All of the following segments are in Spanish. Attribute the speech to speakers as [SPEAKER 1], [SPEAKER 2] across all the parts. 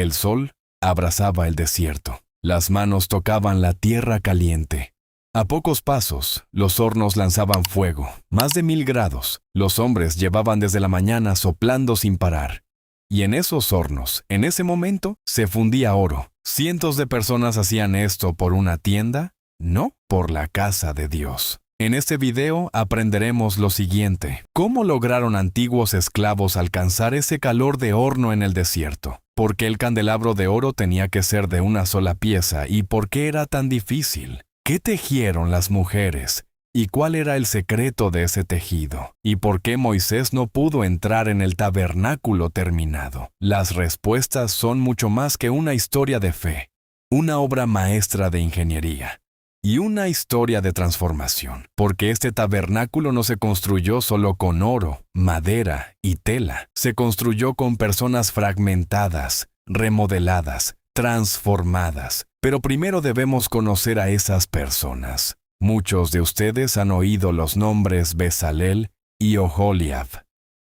[SPEAKER 1] El sol abrazaba el desierto. Las manos tocaban la tierra caliente. A pocos pasos, los hornos lanzaban fuego, más de 1000 grados. Los hombres llevaban desde la mañana soplando sin parar. Y en esos hornos, en ese momento, se fundía oro. ¿Cientos de personas hacían esto por una tienda? No, por la casa de Dios. En este video aprenderemos lo siguiente: ¿cómo lograron antiguos esclavos alcanzar ese calor de horno en el desierto? ¿Por qué el candelabro de oro tenía que ser de una sola pieza y por qué era tan difícil? ¿Qué tejieron las mujeres? ¿Y cuál era el secreto de ese tejido? ¿Y por qué Moisés no pudo entrar en el tabernáculo terminado? Las respuestas son mucho más que una historia de fe, una obra maestra de ingeniería y una historia de transformación, porque este tabernáculo no se construyó solo con oro, madera y tela. Se construyó con personas fragmentadas, remodeladas, transformadas. Pero primero debemos conocer a esas personas. Muchos de ustedes han oído los nombres Bezalel y Oholiab,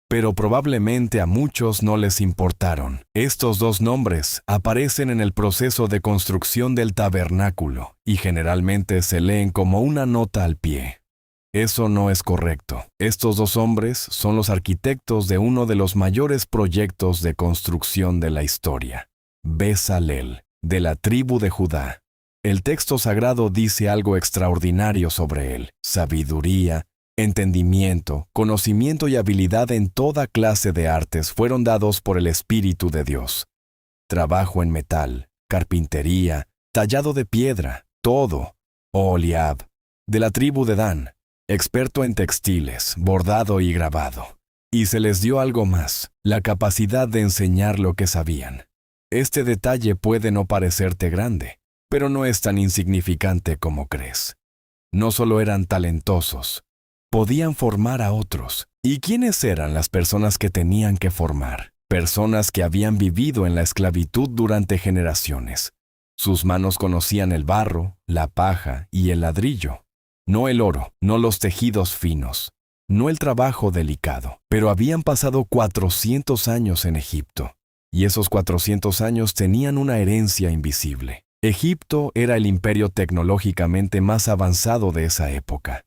[SPEAKER 1] pero probablemente a muchos no les importaron. Estos dos nombres aparecen en el proceso de construcción del tabernáculo y generalmente se leen como una nota al pie. Eso no es correcto. Estos dos hombres son los arquitectos de uno de los mayores proyectos de construcción de la historia. Bezalel, de la tribu de Judá. El texto sagrado dice algo extraordinario sobre él: sabiduría, entendimiento, conocimiento y habilidad en toda clase de artes fueron dados por el Espíritu de Dios. Trabajo en metal, carpintería, tallado de piedra, todo. Oholiab, de la tribu de Dan, experto en textiles, bordado y grabado. Y se les dio algo más: la capacidad de enseñar lo que sabían. Este detalle puede no parecerte grande, pero no es tan insignificante como crees. No solo eran talentosos, podían formar a otros. ¿Y quiénes eran las personas que tenían que formar? Personas que habían vivido en la esclavitud durante generaciones. Sus manos conocían el barro, la paja y el ladrillo. No el oro, no los tejidos finos, no el trabajo delicado. Pero habían pasado 400 años en Egipto. Y esos 400 años tenían una herencia invisible. Egipto era el imperio tecnológicamente más avanzado de esa época.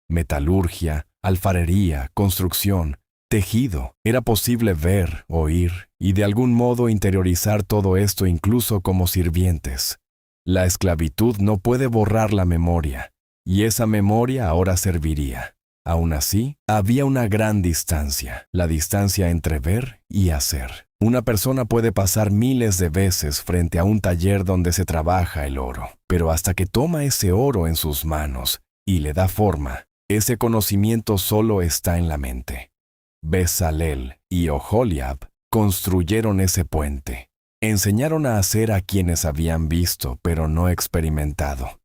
[SPEAKER 1] Metalurgia, alfarería, construcción, tejido. Era posible ver, oír y de algún modo interiorizar todo esto incluso como sirvientes. La esclavitud no puede borrar la memoria, y esa memoria ahora serviría. Aún así, había una gran distancia, la distancia entre ver y hacer. Una persona puede pasar miles de veces frente a un taller donde se trabaja el oro, pero hasta que toma ese oro en sus manos y le da forma, ese conocimiento solo está en la mente. Bezalel y Oholiab construyeron ese puente. Enseñaron a hacer a quienes habían visto, pero no experimentado.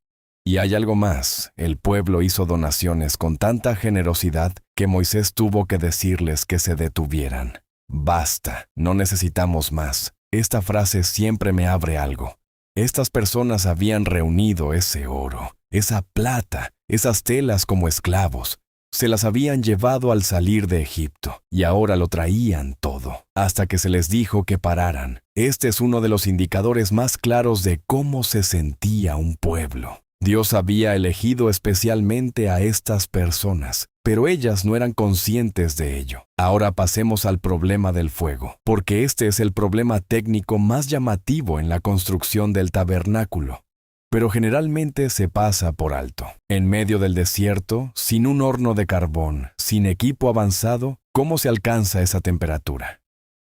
[SPEAKER 1] Y hay algo más: el pueblo hizo donaciones con tanta generosidad que Moisés tuvo que decirles que se detuvieran. Basta, no necesitamos más. Esta frase siempre me abre algo. Estas personas habían reunido ese oro, esa plata, esas telas como esclavos. Se las habían llevado al salir de Egipto y ahora lo traían todo, hasta que se les dijo que pararan. Este es uno de los indicadores más claros de cómo se sentía un pueblo. Dios había elegido especialmente a estas personas, pero ellas no eran conscientes de ello. Ahora pasemos al problema del fuego, porque este es el problema técnico más llamativo en la construcción del tabernáculo. Pero generalmente se pasa por alto. En medio del desierto, sin un horno de carbón, sin equipo avanzado, ¿cómo se alcanza esa temperatura?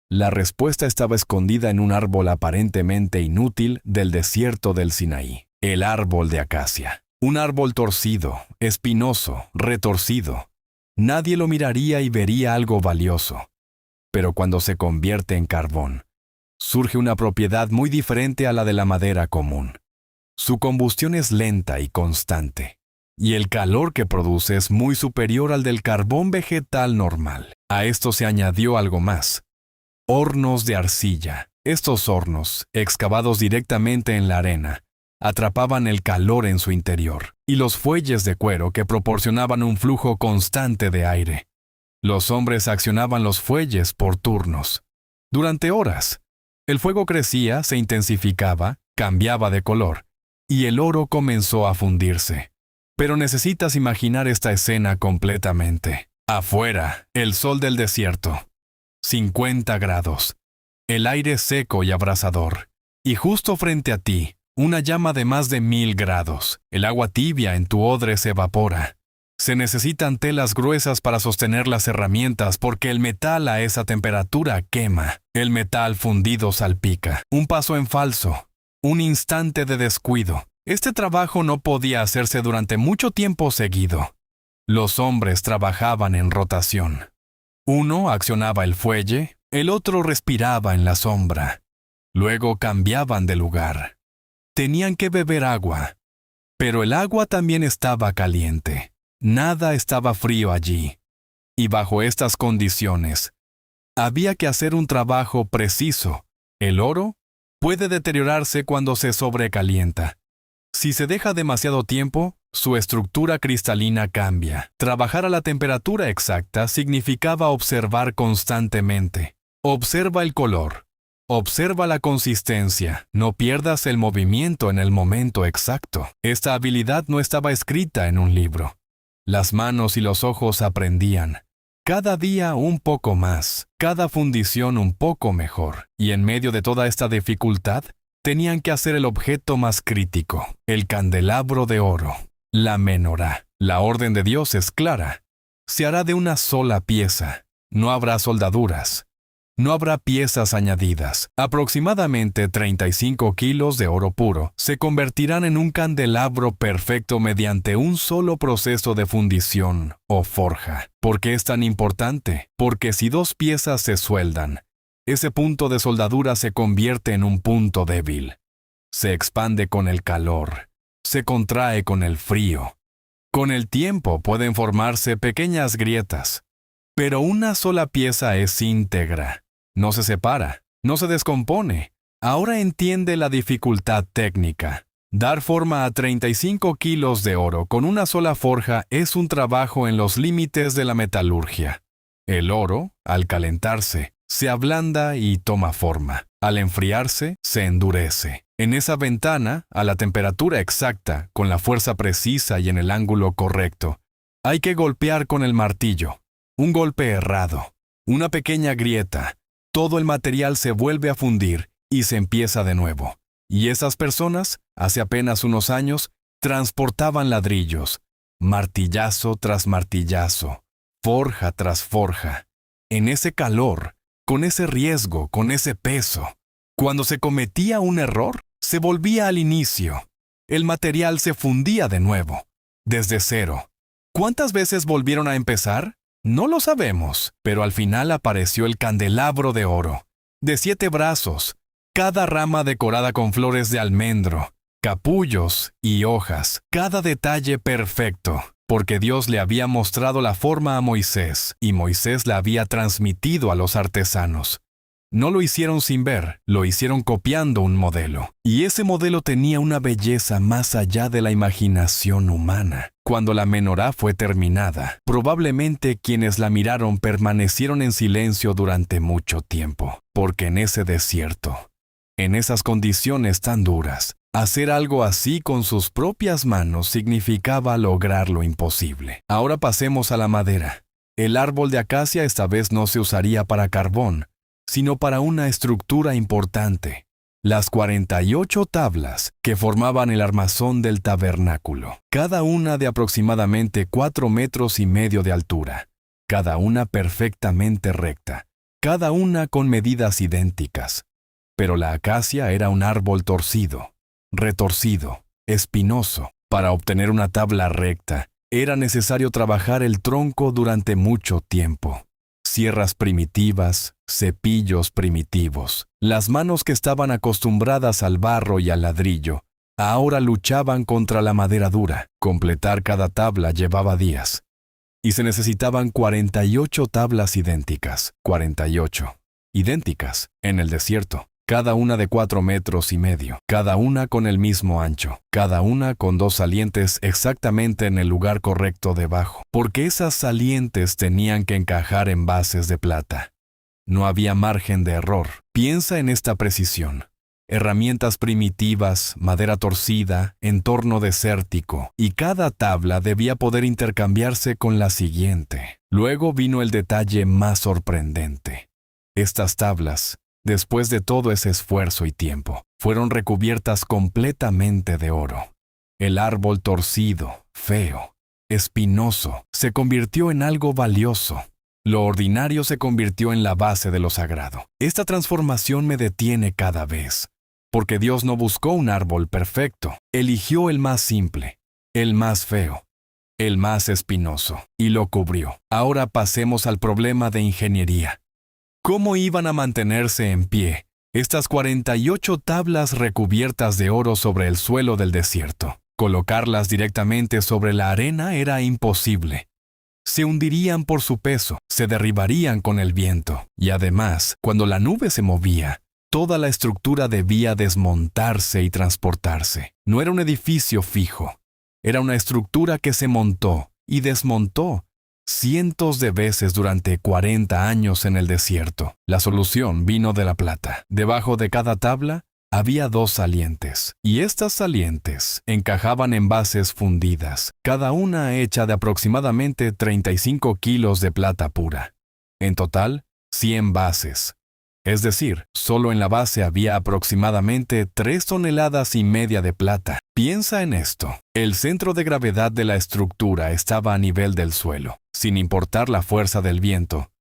[SPEAKER 1] La respuesta estaba escondida en un árbol aparentemente inútil del desierto del Sinaí. El árbol de acacia. Un árbol torcido, espinoso, retorcido. Nadie lo miraría y vería algo valioso. Pero cuando se convierte en carbón, surge una propiedad muy diferente a la de la madera común. Su combustión es lenta y constante, y el calor que produce es muy superior al del carbón vegetal normal. A esto se añadió algo más: hornos de arcilla. Estos hornos, excavados directamente en la arena, atrapaban el calor en su interior, y los fuelles de cuero que proporcionaban un flujo constante de aire. Los hombres accionaban los fuelles por turnos, durante horas. El fuego crecía, se intensificaba, cambiaba de color, y el oro comenzó a fundirse. Pero necesitas imaginar esta escena completamente. Afuera, el sol del desierto. 50 grados. El aire seco y abrasador. Y justo frente a ti, una llama de más de 1000 grados. El agua tibia en tu odre se evapora. Se necesitan telas gruesas para sostener las herramientas porque el metal a esa temperatura quema. El metal fundido salpica. Un paso en falso. Un instante de descuido. Este trabajo no podía hacerse durante mucho tiempo seguido. Los hombres trabajaban en rotación. Uno accionaba el fuelle, el otro respiraba en la sombra. Luego cambiaban de lugar. Tenían que beber agua. Pero el agua también estaba caliente. Nada estaba frío allí. Y bajo estas condiciones, había que hacer un trabajo preciso. El oro puede deteriorarse cuando se sobrecalienta. Si se deja demasiado tiempo, su estructura cristalina cambia. Trabajar a la temperatura exacta significaba observar constantemente. Observa el color. Observa la consistencia. No pierdas el movimiento en el momento exacto. Esta habilidad no estaba escrita en un libro. Las manos y los ojos aprendían. Cada día un poco más, cada fundición un poco mejor. Y en medio de toda esta dificultad, tenían que hacer el objeto más crítico, el candelabro de oro, la menorá. La orden de Dios es clara. Se hará de una sola pieza. No habrá soldaduras. No habrá piezas añadidas. Aproximadamente 35 kilos de oro puro se convertirán en un candelabro perfecto mediante un solo proceso de fundición o forja. ¿Por qué es tan importante? Porque si dos piezas se sueldan, ese punto de soldadura se convierte en un punto débil. Se expande con el calor. Se contrae con el frío. Con el tiempo pueden formarse pequeñas grietas. Pero una sola pieza es íntegra. No se separa, no se descompone. Ahora entiende la dificultad técnica. Dar forma a 35 kilos de oro con una sola forja es un trabajo en los límites de la metalurgia. El oro, al calentarse, se ablanda y toma forma. Al enfriarse, se endurece. En esa ventana, a la temperatura exacta, con la fuerza precisa y en el ángulo correcto, hay que golpear con el martillo. Un golpe errado, una pequeña grieta. Todo el material se vuelve a fundir y se empieza de nuevo. Y esas personas, hace apenas unos años, transportaban ladrillos, martillazo tras martillazo, forja tras forja, en ese calor, con ese riesgo, con ese peso. Cuando se cometía un error, se volvía al inicio. El material se fundía de nuevo, desde cero. ¿Cuántas veces volvieron a empezar? No lo sabemos, pero al final apareció el candelabro de oro, de 7 brazos, cada rama decorada con flores de almendro, capullos y hojas, cada detalle perfecto, porque Dios le había mostrado la forma a Moisés, y Moisés la había transmitido a los artesanos. No lo hicieron sin ver, lo hicieron copiando un modelo. Y ese modelo tenía una belleza más allá de la imaginación humana. Cuando la menorá fue terminada, probablemente quienes la miraron permanecieron en silencio durante mucho tiempo, porque en ese desierto, en esas condiciones tan duras, hacer algo así con sus propias manos significaba lograr lo imposible. Ahora pasemos a la madera. El árbol de acacia esta vez no se usaría para carbón, sino para una estructura importante, las 48 tablas que formaban el armazón del tabernáculo, cada una de aproximadamente 4,5 metros de altura, cada una perfectamente recta, cada una con medidas idénticas. Pero la acacia era un árbol torcido, retorcido, espinoso. Para obtener una tabla recta, era necesario trabajar el tronco durante mucho tiempo. Sierras primitivas, cepillos primitivos. Las manos que estaban acostumbradas al barro y al ladrillo, ahora luchaban contra la madera dura. Completar cada tabla llevaba días. Y se necesitaban 48 tablas idénticas. 48. Idénticas, en el desierto. Cada una de 4,5 metros, cada una con el mismo ancho, cada una con 2 salientes exactamente en el lugar correcto debajo, porque esas salientes tenían que encajar en bases de plata. No había margen de error. Piensa en esta precisión. Herramientas primitivas, madera torcida, entorno desértico, y cada tabla debía poder intercambiarse con la siguiente. Luego vino el detalle más sorprendente. Estas tablas, después de todo ese esfuerzo y tiempo, fueron recubiertas completamente de oro. El árbol torcido, feo, espinoso, se convirtió en algo valioso. Lo ordinario se convirtió en la base de lo sagrado. Esta transformación me detiene cada vez, porque Dios no buscó un árbol perfecto, eligió el más simple, el más feo, el más espinoso, y lo cubrió. Ahora pasemos al problema de ingeniería. ¿Cómo iban a mantenerse en pie estas 48 tablas recubiertas de oro sobre el suelo del desierto? Colocarlas directamente sobre la arena era imposible. Se hundirían por su peso, se derribarían con el viento, y además, cuando la nube se movía, toda la estructura debía desmontarse y transportarse. No era un edificio fijo, era una estructura que se montó y desmontó cientos de veces durante 40 años en el desierto. La solución vino de la plata. Debajo de cada tabla había 2 salientes, y estas salientes encajaban en bases fundidas, cada una hecha de aproximadamente 35 kilos de plata pura. En total, 100 bases. Es decir, solo en la base había aproximadamente 3,5 toneladas de plata. Piensa en esto. El centro de gravedad de la estructura estaba a nivel del suelo, sin importar la fuerza del viento.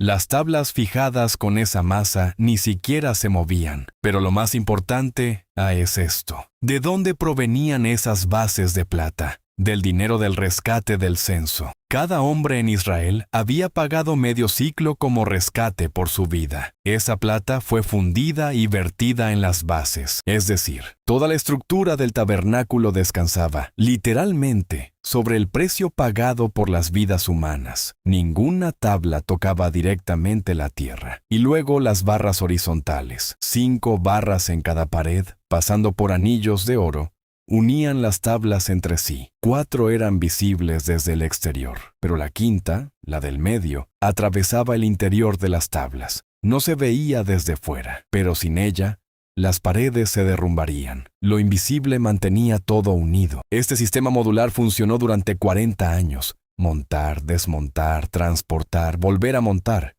[SPEAKER 1] Las tablas fijadas con esa masa ni siquiera se movían. Pero lo más importante es esto. ¿De dónde provenían esas bases de plata? Del dinero del rescate del censo. Cada hombre en Israel había pagado medio ciclo como rescate por su vida. Esa plata fue fundida y vertida en las bases, es decir, toda la estructura del tabernáculo descansaba, literalmente, sobre el precio pagado por las vidas humanas. Ninguna tabla tocaba directamente la tierra. Y luego las barras horizontales, 5 barras en cada pared, pasando por anillos de oro, unían las tablas entre sí. 4 eran visibles desde el exterior, pero la quinta, la del medio, atravesaba el interior de las tablas. No se veía desde fuera, pero sin ella, las paredes se derrumbarían. Lo invisible mantenía todo unido. Este sistema modular funcionó durante 40 años. Montar, desmontar, transportar, volver a montar.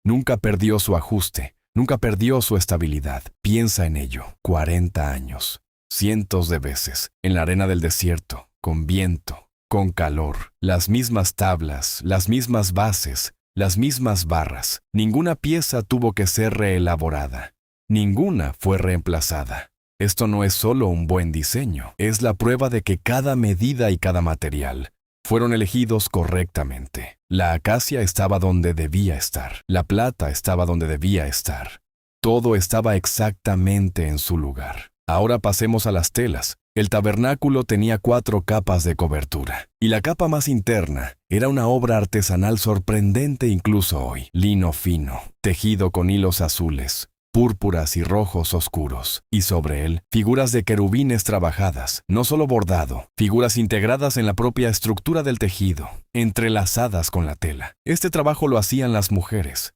[SPEAKER 1] Nunca perdió su ajuste, nunca perdió su estabilidad. Piensa en ello. 40 años. Cientos de veces, en la arena del desierto, con viento, con calor, las mismas tablas, las mismas bases, las mismas barras. Ninguna pieza tuvo que ser reelaborada. Ninguna fue reemplazada. Esto no es solo un buen diseño, es la prueba de que cada medida y cada material fueron elegidos correctamente. La acacia estaba donde debía estar. La plata estaba donde debía estar. Todo estaba exactamente en su lugar. Ahora pasemos a las telas. El tabernáculo tenía 4 capas de cobertura, y la capa más interna era una obra artesanal sorprendente incluso hoy. Lino fino, tejido con hilos azules, púrpuras y rojos oscuros, y sobre él figuras de querubines trabajadas, no solo bordado, figuras integradas en la propia estructura del tejido, entrelazadas con la tela. Este trabajo lo hacían las mujeres.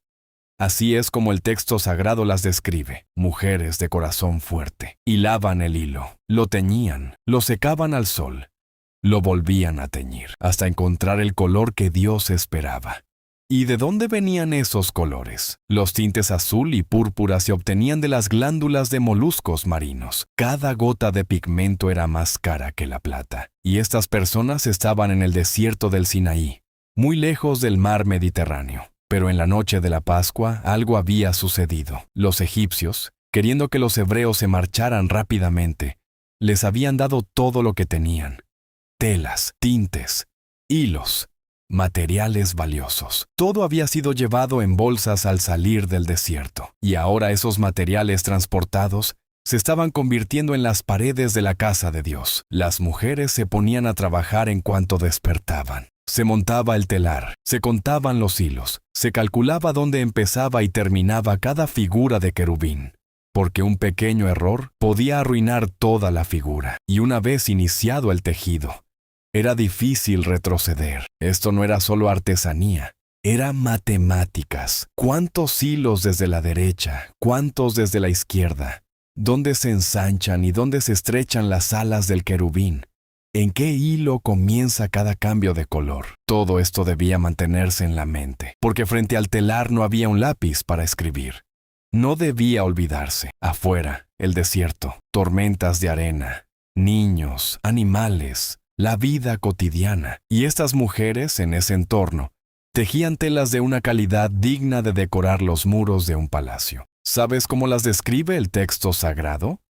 [SPEAKER 1] Así es como el texto sagrado las describe, mujeres de corazón fuerte. Hilaban el hilo, lo teñían, lo secaban al sol, lo volvían a teñir, hasta encontrar el color que Dios esperaba. ¿Y de dónde venían esos colores? Los tintes azul y púrpura se obtenían de las glándulas de moluscos marinos. Cada gota de pigmento era más cara que la plata. Y estas personas estaban en el desierto del Sinaí, muy lejos del mar Mediterráneo. Pero en la noche de la Pascua algo había sucedido. Los egipcios, queriendo que los hebreos se marcharan rápidamente, les habían dado todo lo que tenían: telas, tintes, hilos, materiales valiosos. Todo había sido llevado en bolsas al salir del desierto. Y ahora esos materiales transportados se estaban convirtiendo en las paredes de la casa de Dios. Las mujeres se ponían a trabajar en cuanto despertaban. Se montaba el telar, se contaban los hilos, se calculaba dónde empezaba y terminaba cada figura de querubín, porque un pequeño error podía arruinar toda la figura. Y una vez iniciado el tejido, era difícil retroceder. Esto no era solo artesanía, Era matemáticas. ¿Cuántos hilos desde la derecha? ¿Cuántos desde la izquierda? ¿Dónde se ensanchan y dónde se estrechan las alas del querubín? ¿En qué hilo comienza cada cambio de color? Todo esto debía mantenerse en la mente, porque frente al telar no había un lápiz para escribir. No debía olvidarse. Afuera, el desierto, tormentas de arena, niños, animales, la vida cotidiana. Y estas mujeres, en ese entorno, tejían telas de una calidad digna de decorar los muros de un palacio. ¿Sabes cómo las describe el texto sagrado?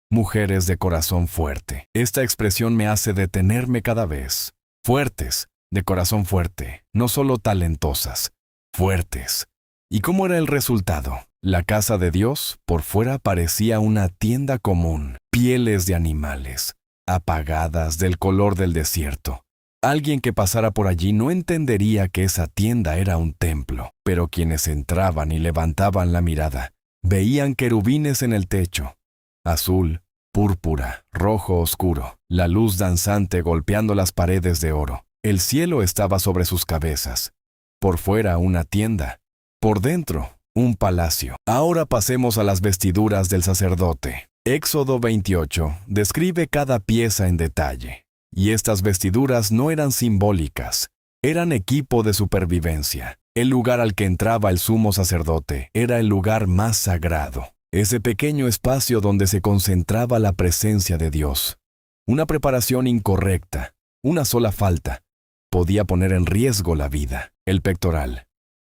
[SPEAKER 1] Mujeres de corazón fuerte. Esta expresión me hace detenerme cada vez. Fuertes, de corazón fuerte, no solo talentosas, fuertes. ¿Y cómo era el resultado? La casa de Dios, por fuera, parecía una tienda común, pieles de animales, apagadas del color del desierto. Alguien que pasara por allí no entendería que esa tienda era un templo, pero quienes entraban y levantaban la mirada, veían querubines en el techo, azul, púrpura, rojo oscuro, la luz danzante golpeando las paredes de oro. El cielo estaba sobre sus cabezas. Por fuera una tienda, por dentro un palacio. Ahora pasemos a las vestiduras del sacerdote. Éxodo 28 describe cada pieza en detalle. Y estas vestiduras no eran simbólicas, eran equipo de supervivencia. El lugar al que entraba el sumo sacerdote era el lugar más sagrado, ese pequeño espacio donde se concentraba la presencia de Dios. Una preparación incorrecta, una sola falta, podía poner en riesgo la vida. El pectoral.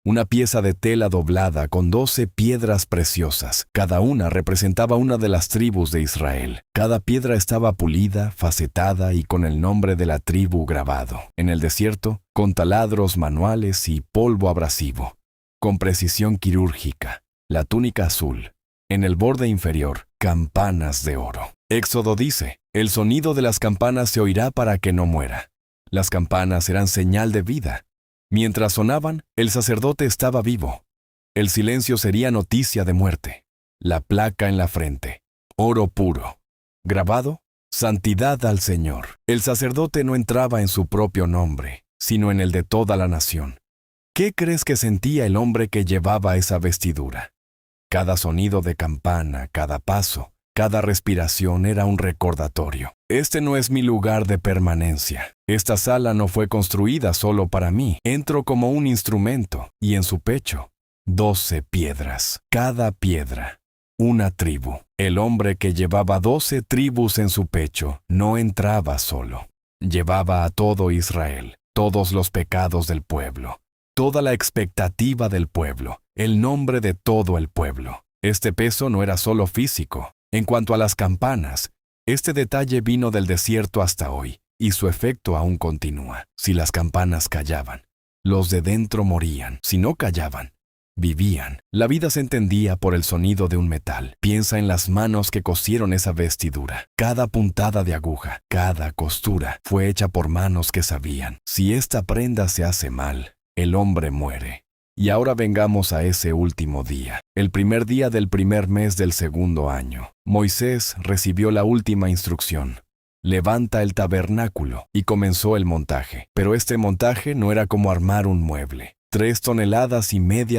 [SPEAKER 1] Una pieza de tela doblada con 12 piedras preciosas. Cada una representaba una de las tribus de Israel. Cada piedra estaba pulida, facetada y con el nombre de la tribu grabado. En el desierto, con taladros manuales y polvo abrasivo. Con precisión quirúrgica. La túnica azul. En el borde inferior, campanas de oro. Éxodo dice, el sonido de las campanas se oirá para que no muera. Las campanas eran señal de vida. Mientras sonaban, el sacerdote estaba vivo. El silencio sería noticia de muerte. La placa en la frente. Oro puro. Grabado, santidad al Señor. El sacerdote no entraba en su propio nombre, sino en el de toda la nación. ¿Qué crees que sentía el hombre que llevaba esa vestidura? Cada sonido de campana, cada paso, cada respiración era un recordatorio. Este no es mi lugar de permanencia. Esta sala no fue construida solo para mí. Entro como un instrumento, y en su pecho, 12 piedras. Cada piedra, una tribu. El hombre que llevaba 12 tribus en su pecho no entraba solo. Llevaba a todo Israel, todos los pecados del pueblo, toda la expectativa del pueblo, el nombre de todo el pueblo. Este peso no era solo físico. En cuanto a las campanas, este detalle vino del desierto hasta hoy, y su efecto aún continúa. Si las campanas callaban, los de dentro morían. Si no callaban, vivían. La vida se entendía por el sonido de un metal. Piensa en las manos que cosieron esa vestidura. Cada puntada de aguja, cada costura, fue hecha por manos que sabían. Si esta prenda se hace mal, el hombre muere. Y ahora vengamos a ese último día, el primer día del primer mes del segundo año. Moisés recibió la última instrucción. Levanta el tabernáculo, y comenzó el montaje. Pero este montaje no era como armar un mueble. 3,5 toneladas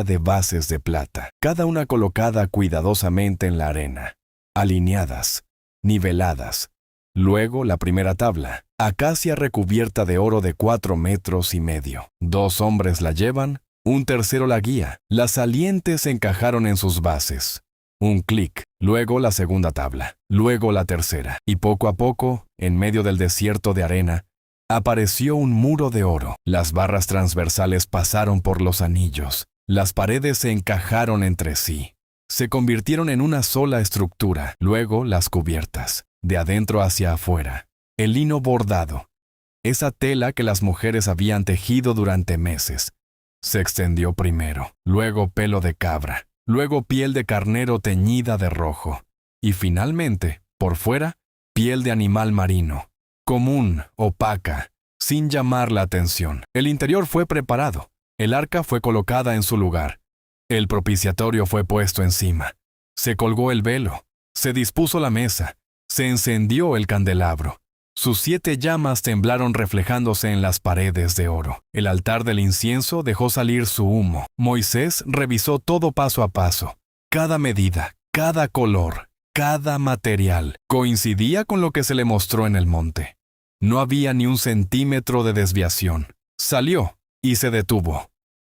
[SPEAKER 1] de bases de plata, cada una colocada cuidadosamente en la arena, alineadas, niveladas. Luego la primera tabla, acacia recubierta de oro de 4,5 metros. 2 hombres la llevan, un tercero la guía. Las salientes se encajaron en sus bases. Un clic, luego la segunda tabla, luego la tercera. Y poco a poco, en medio del desierto de arena, apareció un muro de oro. Las barras transversales pasaron por los anillos. Las paredes se encajaron entre sí. Se convirtieron en una sola estructura. Luego las cubiertas, de adentro hacia afuera. El lino bordado, esa tela que las mujeres habían tejido durante meses, se extendió primero, luego pelo de cabra, luego piel de carnero teñida de rojo, y finalmente, por fuera, piel de animal marino, común, opaca, sin llamar la atención. El interior fue preparado, el arca fue colocada en su lugar, el propiciatorio fue puesto encima, se colgó el velo, se dispuso la mesa, se encendió el candelabro. Sus 7 llamas temblaron reflejándose en las paredes de oro. El altar del incienso dejó salir su humo. Moisés revisó todo paso a paso. Cada medida, cada color, cada material coincidía con lo que se le mostró en el monte. No había ni un centímetro de desviación. Salió y se detuvo.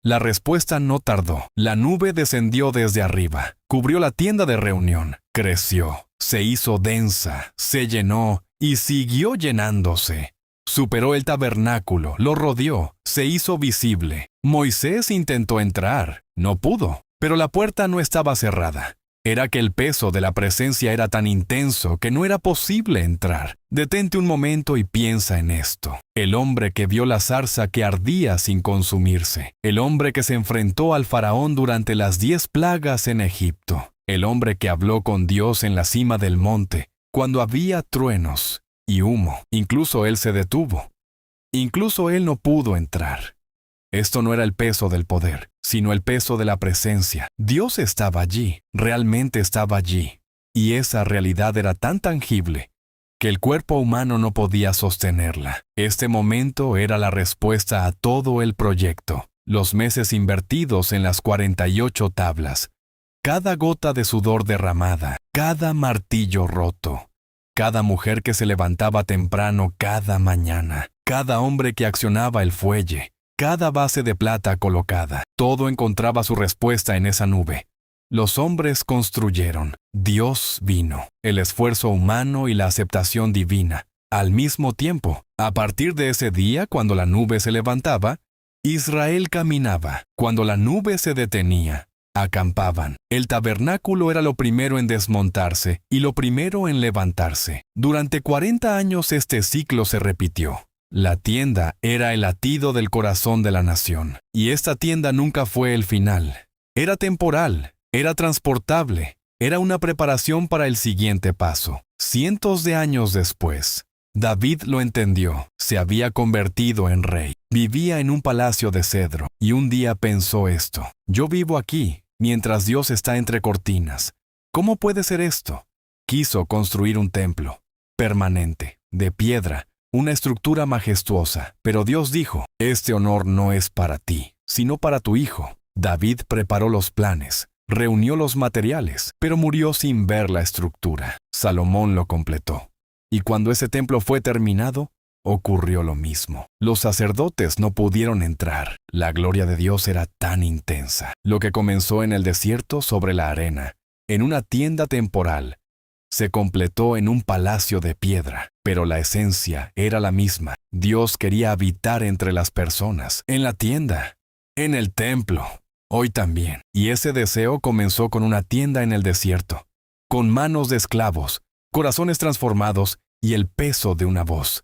[SPEAKER 1] La respuesta no tardó. La nube descendió desde arriba, cubrió la tienda de reunión, creció, se hizo densa, se llenó y siguió llenándose. Superó el tabernáculo, lo rodeó, se hizo visible. Moisés intentó entrar, no pudo, pero la puerta no estaba cerrada. Era que el peso de la presencia era tan intenso que no era posible entrar. Detente un momento y piensa en esto. El hombre que vio la zarza que ardía sin consumirse. El hombre que se enfrentó al faraón durante las 10 plagas en Egipto. El hombre que habló con Dios en la cima del monte, cuando había truenos y humo. Incluso él se detuvo. Incluso él no pudo entrar. Esto no era el peso del poder, sino el peso de la presencia. Dios estaba allí, realmente estaba allí. Y esa realidad era tan tangible que el cuerpo humano no podía sostenerla. Este momento era la respuesta a todo el proyecto. Los meses invertidos en las 48 tablas. Cada gota de sudor derramada, cada martillo roto. Cada mujer que se levantaba temprano cada mañana. Cada hombre que accionaba el fuelle. Cada base de plata colocada, todo encontraba su respuesta en esa nube. Los hombres construyeron, Dios vino, el esfuerzo humano y la aceptación divina, al mismo tiempo. A partir de ese día, cuando la nube se levantaba, Israel caminaba. Cuando la nube se detenía, acampaban. El tabernáculo era lo primero en desmontarse y lo primero en levantarse. Durante 40 años este ciclo se repitió. La tienda era el latido del corazón de la nación, y esta tienda nunca fue el final. Era temporal, era transportable, era una preparación para el siguiente paso. Cientos de años después, David lo entendió, se había convertido en rey. Vivía en un palacio de cedro, y un día pensó esto: yo vivo aquí, mientras Dios está entre cortinas. ¿Cómo puede ser esto? Quiso construir un templo, permanente, de piedra, una estructura majestuosa, pero Dios dijo: este honor no es para ti, sino para tu hijo. David preparó los planes, reunió los materiales, pero murió sin ver la estructura. Salomón lo completó. Y cuando ese templo fue terminado, ocurrió lo mismo. Los sacerdotes no pudieron entrar. La gloria de Dios era tan intensa. Lo que comenzó en el desierto sobre la arena, en una tienda temporal, se completó en un palacio de piedra, pero la esencia era la misma. Dios quería habitar entre las personas, en la tienda, en el templo, hoy también. Y ese deseo comenzó con una tienda en el desierto, con manos de esclavos, corazones transformados y el peso de una voz.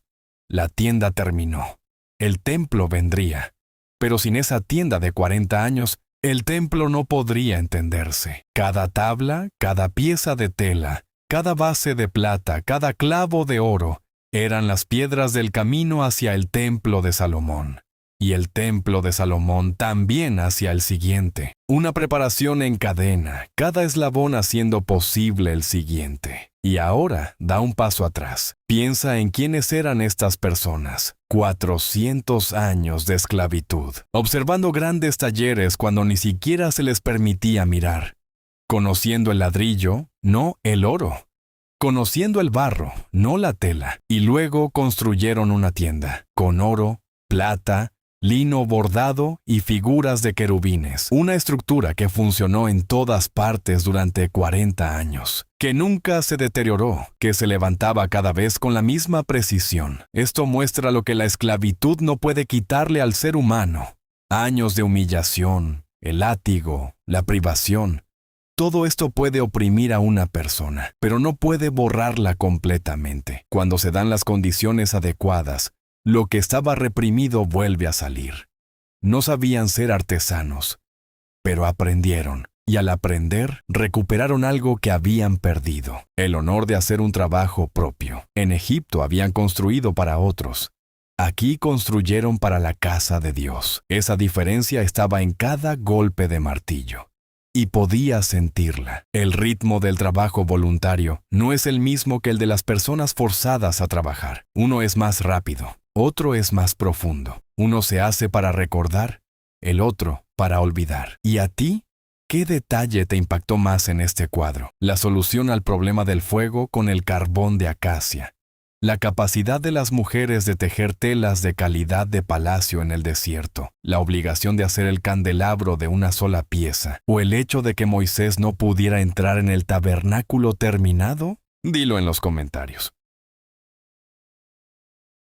[SPEAKER 1] La tienda terminó. El templo vendría. Pero sin esa tienda de 40 años, el templo no podría entenderse. Cada tabla, cada pieza de tela, cada base de plata, cada clavo de oro, eran las piedras del camino hacia el templo de Salomón. Y el templo de Salomón también hacia el siguiente. Una preparación en cadena, cada eslabón haciendo posible el siguiente. Y ahora da un paso atrás. Piensa en quiénes eran estas personas. 400 años de esclavitud, observando grandes talleres cuando ni siquiera se les permitía mirar. Conociendo el ladrillo, no el oro. Conociendo el barro, no la tela. Y luego construyeron una tienda, con oro, plata, lino bordado y figuras de querubines. Una estructura que funcionó en todas partes durante 40 años, que nunca se deterioró, que se levantaba cada vez con la misma precisión. Esto muestra lo que la esclavitud no puede quitarle al ser humano. Años de humillación, el látigo, la privación. Todo esto puede oprimir a una persona, pero no puede borrarla completamente. Cuando se dan las condiciones adecuadas, lo que estaba reprimido vuelve a salir. No sabían ser artesanos, pero aprendieron, y al aprender, recuperaron algo que habían perdido: el honor de hacer un trabajo propio. En Egipto habían construido para otros. Aquí construyeron para la casa de Dios. Esa diferencia estaba en cada golpe de martillo. y podía sentirla. El ritmo del trabajo voluntario no es el mismo que el de las personas forzadas a trabajar. Uno es más rápido, otro es más profundo. Uno se hace para recordar, el otro para olvidar. ¿Y a ti? ¿Qué detalle te impactó más en este cuadro? La solución al problema del fuego con el carbón de acacia. La capacidad de las mujeres de tejer telas de calidad de palacio en el desierto, la obligación de hacer el candelabro de una sola pieza, o el hecho de que Moisés no pudiera entrar en el tabernáculo terminado. Dilo en los comentarios.